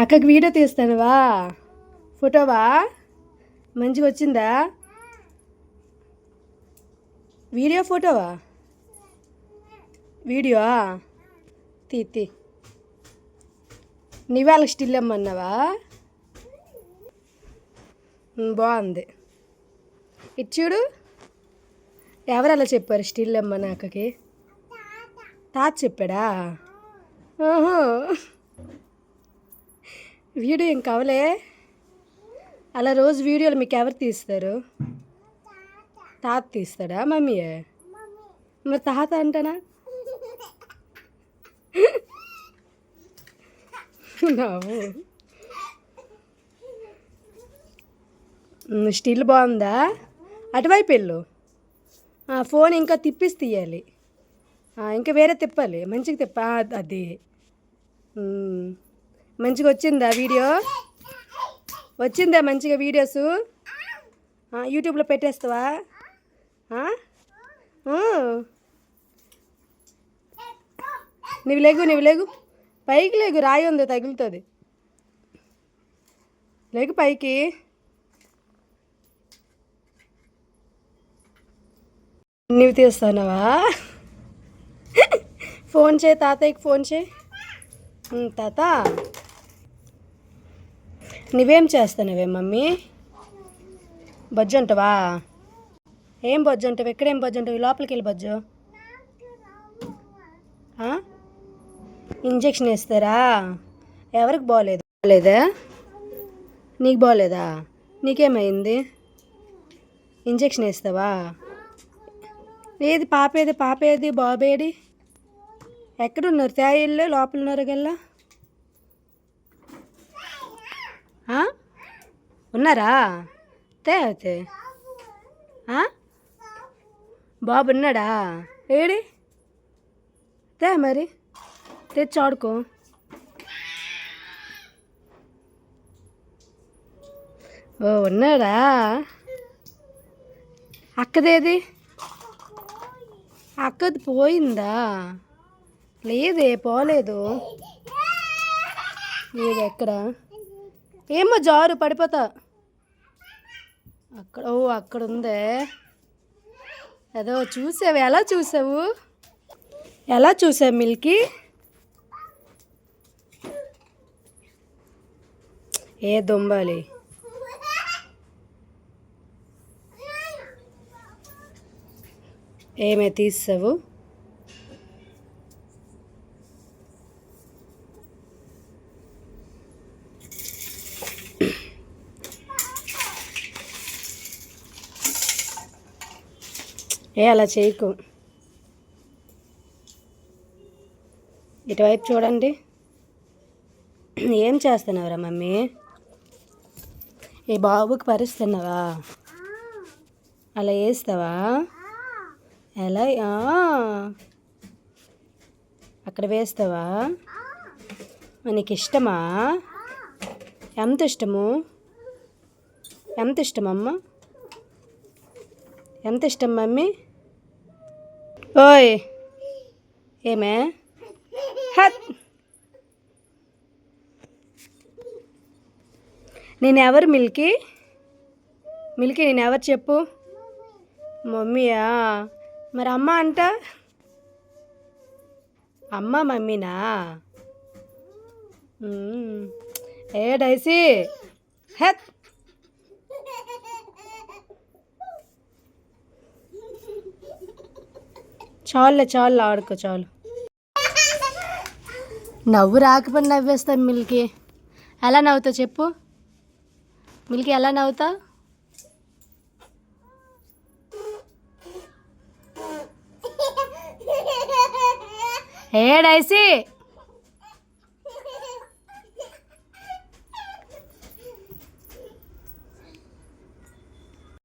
అక్కకి వీడియో తీస్తానువా, ఫోటోవా మంచిగా వచ్చిందా? వీడియో ఫోటోవా? వీడియో తీ నువ్వు వాళ్ళకి స్టిల్ ఇమ్మన్నావా? బాగుంది. ఇటు చూడు, ఎవరు అలా చెప్పారు స్టిల్ ఇమ్మని అక్కకి? తాత చెప్పాడా? ఓహో, వీడియో ఏం కావలే. అలా రోజు వీడియోలు మీకు ఎవరు తీస్తారు? తాత తీస్తాడా, మమ్మీయే? మరి తాత అంటానా? నవ్వు. స్టిల్ బాగుందా? అటువైపు వెళ్ళు. ఫోన్ ఇంకా తిప్పిసి తీయాలి, ఇంకా వేరే తిప్పాలి, మంచిగా తిప్ప. అది మంచిగా వచ్చిందా వీడియో? వచ్చిందా మంచిగా వీడియోసు? యూట్యూబ్లో పెట్టేస్తావా? నువ్వు లేగు, పైకి లేగు, రాయి ఉంది తగులుతుంది. లేగు పైకి. నువ్వు తీస్తానవా? ఫోన్ చేయి తాతయ్యకి, ఫోన్ చేయి. తాత నువ్వేం చేస్తానవే మమ్మీ? బజ్జు అంటావా? ఏం బజ్జు అంటావు? ఎక్కడేం బజ్జు అంటావు? లోపలికి వెళ్ళి బజ్జు. ఇంజెక్షన్ వేస్తారా? ఎవరికి బాగోలేదా? నీకు బాగోలేదా? నీకేమైంది? ఇంజెక్షన్ వేస్తావా? ఏది పాపేది బాబేది? ఎక్కడున్నారు? తేయిల్లో లోపల ఉన్నారు గల్లా. ఉన్నారా? అయితే బాబు ఉన్నాడా? ఏడి మరి తెచ్చి ఆడుకో. ఓ ఉన్నాడా? అక్కదేది? అక్కది పోయిందా? లేదే, పోలేదు. లేదు ఎక్కడ? ఏమో జారు పడిపోతా. అక్కడ అక్కడ ఉందే. ఏదో చూసావు? ఎలా చూసావు మిల్కీ? ఏ దొంబాలి. ఏమే తీసావు? అలా చేయకు. ఇటువైపు చూడండి. ఏం చేస్తున్నావురా మమ్మీ? ఈ బాబుకి పరిస్తున్నావా? అలా వేస్తావా? ఎలా? అక్కడ వేస్తావా? నీకు ఇష్టమా? ఎంత ఇష్టము? ఎంత ఇష్టమమ్మా? ఎంత ఇష్టం మమ్మీ? ఓయ్ ఏమే? నేనెవరు మిల్కీ? నేనెవరు చెప్పు? మమ్మీయా? మరి అమ్మ అంట. అమ్మ మమ్మీనా? ఏ డైసీ హెత్. చాలు ఆడుకో, చాలు. నవ్వు రాకపోతే నవ్వేస్తాం మిల్కీ. ఎలా నవ్వుతావు చెప్పు మిల్కీ? ఎలా నవ్వుతావు? ఏ డైసీ